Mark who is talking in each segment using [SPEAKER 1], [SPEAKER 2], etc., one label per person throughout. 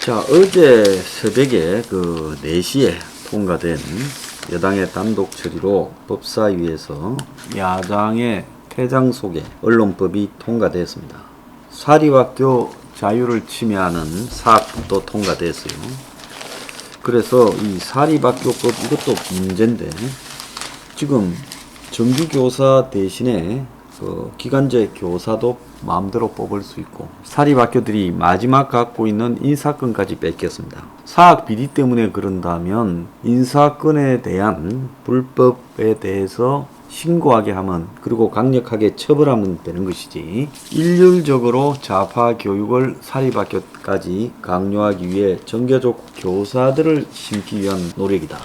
[SPEAKER 1] 자, 어제 새벽에 그 4시에 통과된 여당의 단독 처리로 법사위에서 야당의 퇴장 속에 언론법이 통과됐습니다. 사립학교 자유를 침해하는 사학도 통과됐어요. 그래서 이 사립학교법 이것도 문제인데, 지금 정규교사 대신에 그 기간제 교사도 마음대로 뽑을 수 있고, 사립학교들이 마지막 갖고 있는 인사권까지 뺏겼습니다. 사학 비리 때문에 그런다면 인사권에 대한 불법에 대해서 신고하게 하면, 그리고 강력하게 처벌하면 되는 것이지, 일률적으로 좌파 교육을 사립학교까지 강요하기 위해 정교적 교사들을 심기 위한 노력이다,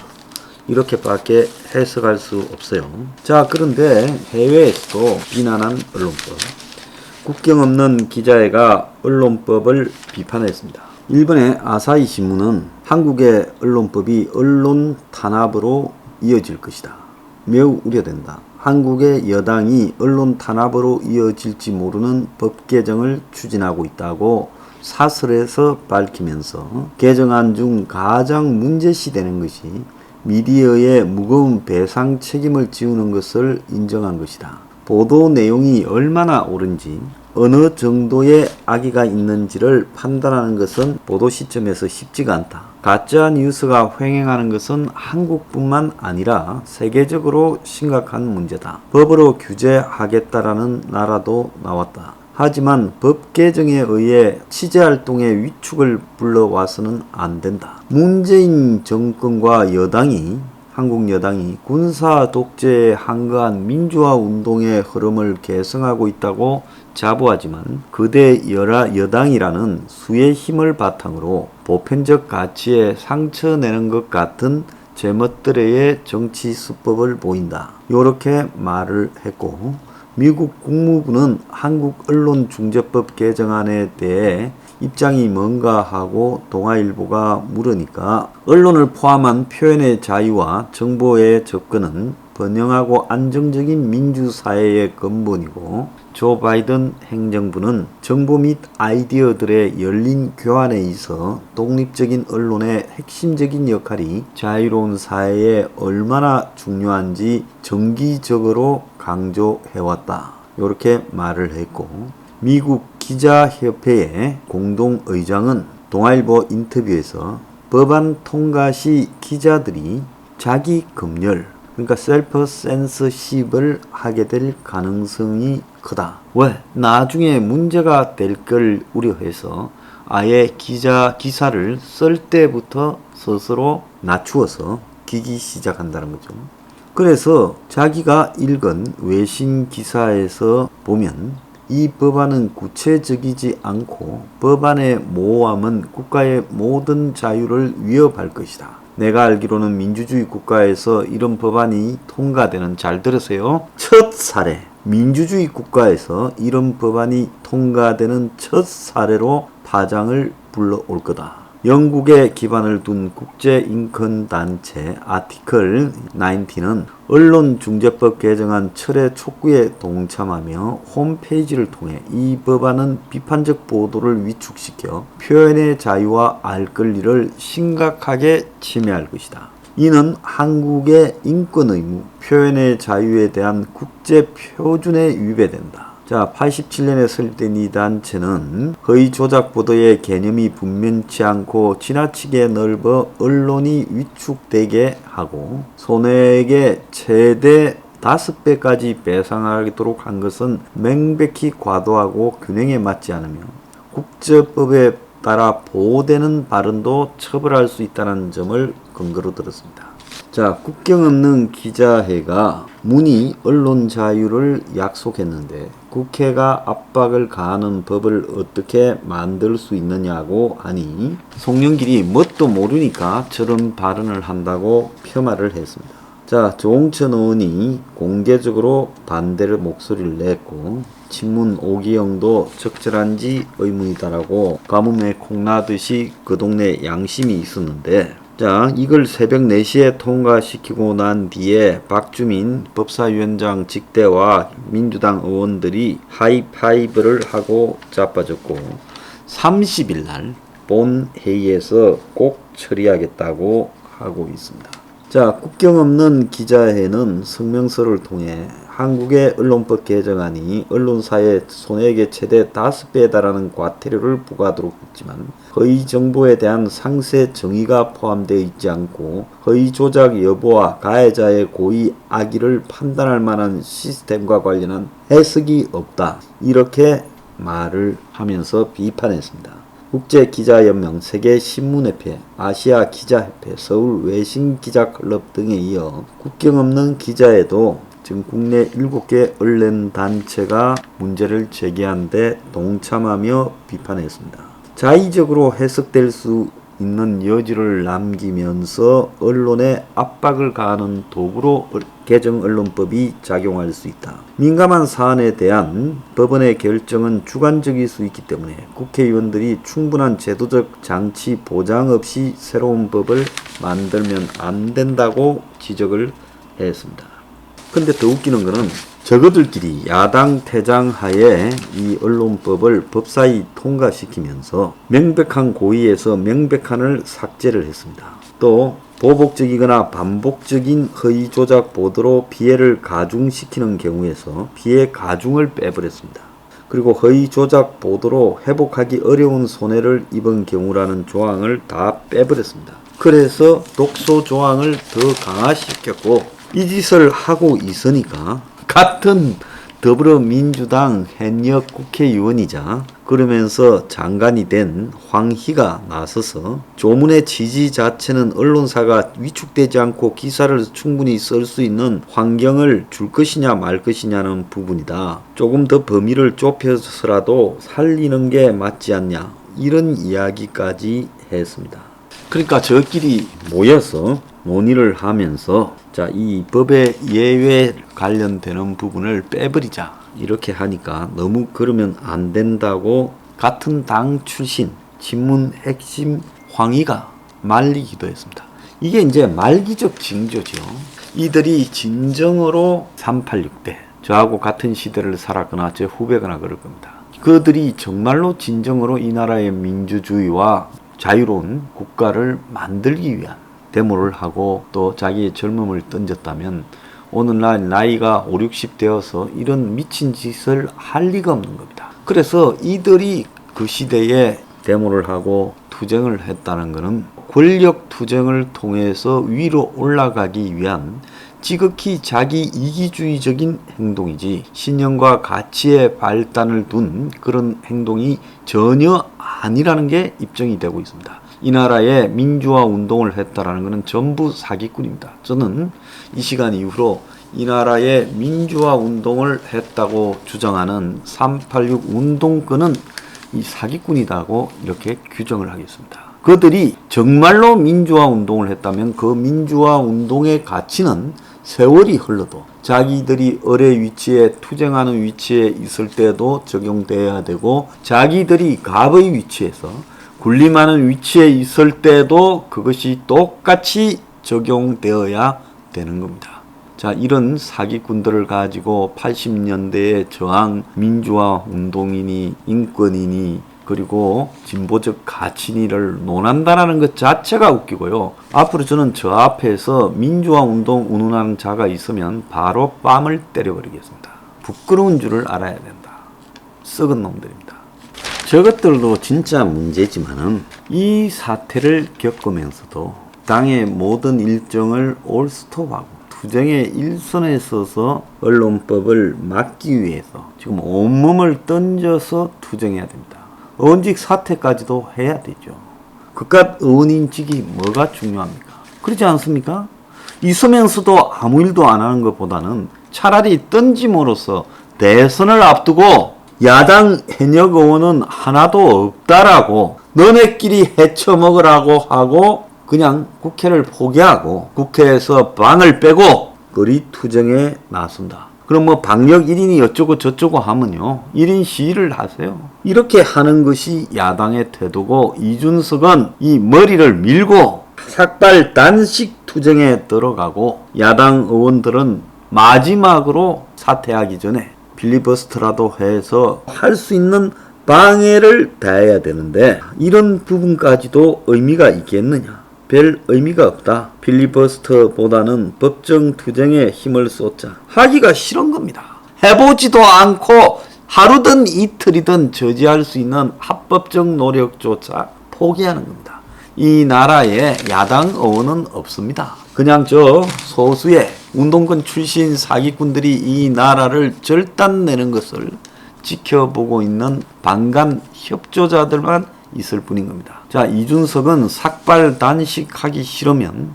[SPEAKER 1] 이렇게밖에 해석할 수 없어요. 자, 그런데 해외에서도 비난한 언론법, 국경 없는 기자회가 언론법을 비판했습니다. 일본의 아사히 신문은 한국의 언론법이 언론 탄압으로 이어질 것이다, 매우 우려된다, 한국의 여당이 언론 탄압으로 이어질지 모르는 법 개정을 추진하고 있다고 사설에서 밝히면서, 개정안 중 가장 문제시되는 것이 미디어의 무거운 배상 책임을 지우는 것을 인정한 것이다. 보도 내용이 얼마나 옳은지, 어느 정도의 악의가 있는지를 판단하는 것은 보도 시점에서 쉽지가 않다. 가짜 뉴스가 횡행하는 것은 한국뿐만 아니라 세계적으로 심각한 문제다. 법으로 규제하겠다라는 나라도 나왔다. 하지만 법 개정에 의해 취재활동의 위축을 불러와서는 안 된다. 문재인 정권과 여당이, 한국 여당이 군사 독재에 항거한 민주화 운동의 흐름을 계승하고 있다고 자부하지만, 그대 여당이라는 수의 힘을 바탕으로 보편적 가치에 상처 내는 것 같은 제멋대로의 정치 수법을 보인다, 이렇게 말을 했고, 미국 국무부는 한국 언론중재법 개정안에 대해 입장이 뭔가 하고 동아일보가 물으니까, 언론을 포함한 표현의 자유와 정보의 접근은 번영하고 안정적인 민주사회의 근본이고, 조 바이든 행정부는 정보 및 아이디어들의 열린 교환에 있어 독립적인 언론의 핵심적인 역할이 자유로운 사회에 얼마나 중요한지 정기적으로 강조해왔다, 이렇게 말을 했고, 미국 기자협회의 공동의장은 동아일보 인터뷰에서 법안 통과 시 기자들이 자기 검열, 그러니까 셀프 센서십을 하게 될 가능성이 크다. 왜? 나중에 문제가 될 걸 우려해서 아예 기사를 쓸 때부터 스스로 낮추어서 기기 시작한다는 거죠. 그래서 자기가 읽은 외신 기사에서 보면 이 법안은 구체적이지 않고 법안의 모호함은 국가의 모든 자유를 위협할 것이다. 내가 알기로는 민주주의 국가에서 이런 법안이 통과되는, 잘 들으세요, 첫 사례, 민주주의 국가에서 이런 법안이 통과되는 첫 사례로 파장을 불러올 거다. 영국에 기반을 둔 국제인권단체 아티클 19는 언론중재법 개정안 철회 촉구에 동참하며 홈페이지를 통해 이 법안은 비판적 보도를 위축시켜 표현의 자유와 알 권리를 심각하게 침해할 것이다. 이는 한국의 인권 의무, 표현의 자유에 대한 국제 표준에 위배된다. 자, 87년에 설립된 이 단체는 허위 조작 보도의 개념이 분명치 않고 지나치게 넓어 언론이 위축되게 하고, 손해액의 최대 5배까지 배상하도록 한 것은 명백히 과도하고 균형에 맞지 않으며 국제법에 따라 보호되는 발언도 처벌할 수 있다는 점을 근거로 들었습니다. 자, 국경 없는 기자회가 문의 언론 자유를 약속했는데 국회가 압박을 가하는 법을 어떻게 만들 수 있느냐고 하니, 송영길이 뭣도 모르니까 저런 발언을 한다고 폄하를 했습니다. 자, 조홍천 의원이 공개적으로 반대를 목소리를 냈고, 친문 오기영도 적절한지 의문이다라고 가뭄에 콩나듯이 그 동네 양심이 있었는데, 자, 이걸 새벽 4시에 통과시키고 난 뒤에 박주민 법사위원장 직대와 민주당 의원들이 하이파이브를 하고 자빠졌고, 30일 날 본회의에서 꼭 처리하겠다고 하고 있습니다. 자, 국경 없는 기자회는 성명서를 통해 한국의 언론법 개정안이 언론사의 손해액의 최대 5배에 달하는 과태료를 부과하도록 했지만 허위 정보에 대한 상세 정의가 포함되어 있지 않고 허위 조작 여부와 가해자의 고의 악의를 판단할 만한 시스템과 관련한 해석이 없다. 이렇게 말을 하면서 비판했습니다. 국제기자연맹, 세계신문협회, 아시아기자협회, 서울외신기자클럽 등에 이어 국경 없는 기자에도 지금 국내 7개 언론단체가 문제를 제기한 데 동참하며 비판했습니다. 자의적으로 해석될 수 있는 여지를 남기면서 언론에 압박을 가하는 도구로 개정 언론법이 작용할 수 있다. 민감한 사안에 대한 법원의 결정은 주관적일 수 있기 때문에 국회의원들이 충분한 제도적 장치 보장 없이 새로운 법을 만들면 안 된다고 지적을 했습니다. 근데 더 웃기는 거는 저거들끼리 야당 퇴장하에 이 언론법을 법사위 통과시키면서 명백한 고의에서 명백한을 삭제를 했습니다. 또 보복적이거나 반복적인 허위 조작 보도로 피해를 가중시키는 경우에서 피해 가중을 빼버렸습니다. 그리고 허위 조작 보도로 회복하기 어려운 손해를 입은 경우라는 조항을 다 빼버렸습니다. 그래서 독소 조항을 더 강화시켰고 이 짓을 하고 있으니까 같은 더불어민주당 현역 국회의원이자 그러면서 장관이 된 황희가 나서서 조문의 취지 자체는 언론사가 위축되지 않고 기사를 충분히 쓸 수 있는 환경을 줄 것이냐 말 것이냐는 부분이다. 조금 더 범위를 좁혀서라도 살리는 게 맞지 않냐. 이런 이야기까지 했습니다. 그러니까 저끼리 모여서 논의를 하면서 자, 이 법의 예외 관련되는 부분을 빼버리자 이렇게 하니까 너무 그러면 안 된다고 같은 당 출신 친문 핵심 황희가 말리기도 했습니다. 이게 이제 말기적 징조죠. 이들이 진정으로 386대 저하고 같은 시대를 살았거나 제 후배거나 그럴 겁니다. 그들이 정말로 진정으로 이 나라의 민주주의와 자유로운 국가를 만들기 위한 데모를 하고 또 자기의 젊음을 던졌다면 오늘날 나이가 5, 60 되어서 이런 미친 짓을 할 리가 없는 겁니다. 그래서 이들이 그 시대에 데모를 하고 투쟁을 했다는 것은 권력 투쟁을 통해서 위로 올라가기 위한 지극히 자기 이기주의적인 행동이지 신념과 가치의 발단을 둔 그런 행동이 전혀 아니라는 게 입증이 되고 있습니다. 이 나라에 민주화 운동을 했다라는 것은 전부 사기꾼입니다. 저는 이 시간 이후로 이 나라에 민주화 운동을 했다고 주장하는 386 운동권은 이 사기꾼이라고 이렇게 규정을 하겠습니다. 그들이 정말로 민주화 운동을 했다면 그 민주화 운동의 가치는 세월이 흘러도 자기들이 어뢰 위치에 투쟁하는 위치에 있을 때도 적용돼야 되고 자기들이 갑의 위치에서 군림하는 위치에 있을 때도 그것이 똑같이 적용되어야 되는 겁니다. 자, 이런 사기꾼들을 가지고 80년대에 저항 민주화 운동이니 인권이니 그리고 진보적 가치니를 논한다는 것 자체가 웃기고요. 앞으로 저는 저 앞에서 민주화 운동 운운하는 자가 있으면 바로 뺨을 때려버리겠습니다. 부끄러운 줄을 알아야 된다. 썩은 놈들입니다. 저것들도 진짜 문제지만은 이 사태를 겪으면서도 당의 모든 일정을 올스톱하고 투쟁의 일선에 서서 언론법을 막기 위해서 지금 온몸을 던져서 투쟁해야 됩니다. 의원직 사퇴까지도 해야 되죠. 그깟 의원인직이 뭐가 중요합니까? 그렇지 않습니까? 있으면서도 아무 일도 안 하는 것보다는 차라리 던짐으로써 대선을 앞두고 야당 현역 의원은 하나도 없다라고 너네끼리 헤쳐먹으라고 하고 그냥 국회를 포기하고 국회에서 방을 빼고 거리 투쟁에 나선다. 그럼 뭐 방역 1인이 어쩌고 저쩌고 하면요 1인 시위를 하세요. 이렇게 하는 것이 야당의 태도고 이준석은 이 머리를 밀고 삭발 단식 투쟁에 들어가고 야당 의원들은 마지막으로 사퇴하기 전에 필리버스터라도 해서 할 수 있는 방해를 다해야 되는데 이런 부분까지도 의미가 있겠느냐? 별 의미가 없다. 필리버스터보다는 법정 투쟁에 힘을 쏟자. 하기가 싫은 겁니다. 해보지도 않고 하루든 이틀이든 저지할 수 있는 합법적 노력조차 포기하는 겁니다. 이 나라에 야당 의원은 없습니다. 그냥 저 소수의 운동권 출신 사기꾼들이 이 나라를 절단내는 것을 지켜보고 있는 방관 협조자들만 있을 뿐인 겁니다. 자, 이준석은 삭발 단식하기 싫으면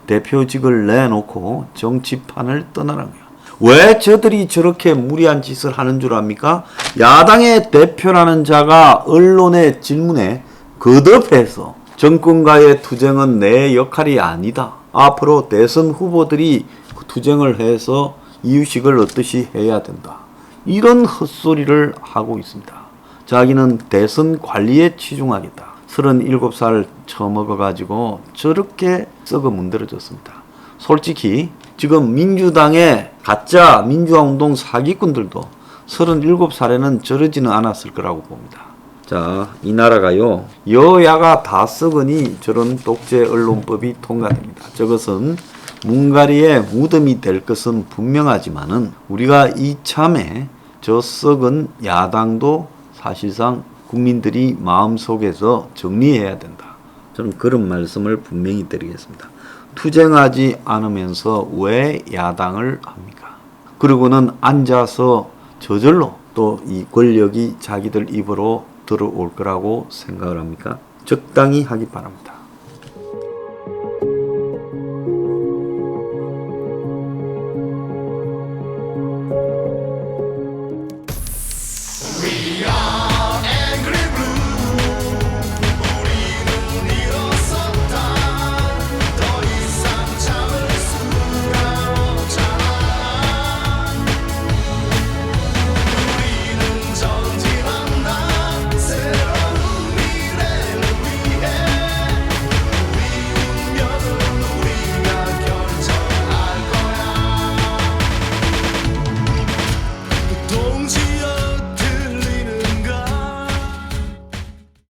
[SPEAKER 1] 대표직을 내놓고 정치판을 떠나라는 거예요. 왜 저들이 저렇게 무리한 짓을 하는 줄 압니까? 야당의 대표라는 자가 언론의 질문에 거듭해서 정권과의 투쟁은 내 역할이 아니다. 앞으로 대선 후보들이 투쟁을 해서 이유식을 얻듯이 해야 된다. 이런 헛소리를 하고 있습니다. 자기는 대선 관리에 치중하겠다. 37살 처먹어가지고 저렇게 썩어 문드러졌습니다. 솔직히 지금 민주당의 가짜 민주화운동 사기꾼들도 37살에는 저러지는 않았을 거라고 봅니다. 자, 이 나라가요, 여야가 다 썩으니 저런 독재 언론법이 통과됩니다. 저것은 문가리의 무덤이 될 것은 분명하지만은 우리가 이참에 저 썩은 야당도 사실상 국민들이 마음속에서 정리해야 된다. 저는 그런 말씀을 분명히 드리겠습니다. 투쟁하지 않으면서 왜 야당을 합니까? 그리고는 앉아서 저절로 또 이 권력이 자기들 입으로 들어올 거라고 생각을 합니까? 적당히 하기 바랍니다.